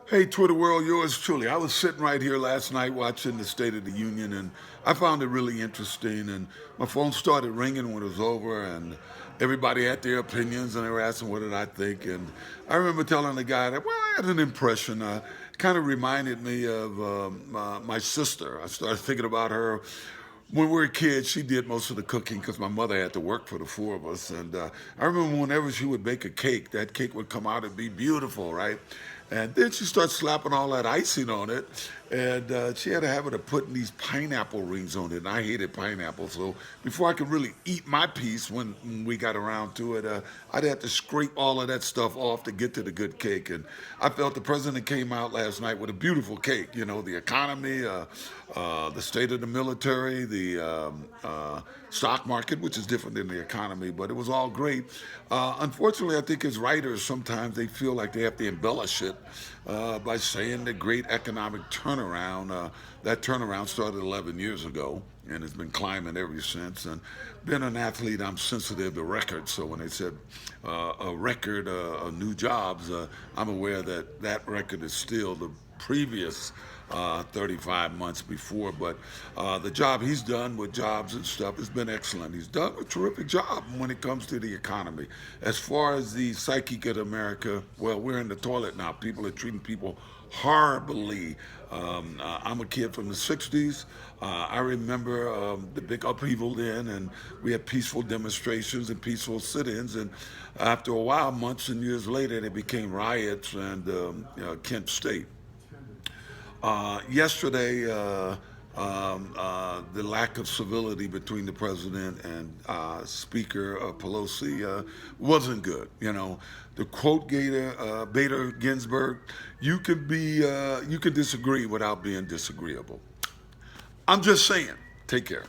Hey, Twitter world, yours truly. I was sitting right here last night watching the State of the Union, and I found it really interesting. And my phone started ringing when it was over, and everybody had their opinions, and they were asking what did I think. And I remember telling the guy that, well, I had an impression. Kind of reminded me of my sister. I started thinking about her when we were kids. She did most of the cooking because my mother had to work for the four of us. And I remember whenever she would bake a cake, that cake would come out and be beautiful, right? And then she started slapping all that icing on it. And she had a habit of putting these pineapple rings on it. And I hated pineapple. So before I could really eat my piece when we got around to it, I'd have to scrape all of that stuff off to get to the good cake. And I felt the president came out last night with a beautiful cake. You know, the economy, the state of the military, the stock market, which is different than the economy, but it was all great. Unfortunately, I think as writers, sometimes they feel like they have to embellish it by saying the great economic turnaround. That turnaround started 11 years ago and has been climbing ever since. And being an athlete, I'm sensitive to records. So when they said a record of new jobs, I'm aware that that record is still the previous 35 months before. But the job he's done with jobs and stuff has been excellent. He's done a terrific job when it comes to the economy. As far as the psyche of America, well, we're in the toilet now. People are treating people horribly. I'm a kid from the 60s. I remember the big upheaval then, and we had peaceful demonstrations and peaceful sit-ins. And after a while, months and years later, they became riots and Kent State. Yesterday, the lack of civility between the president and Speaker Pelosi wasn't good. You know, the quote Bader Ginsburg, you can disagree without being disagreeable. I'm just saying. Take care.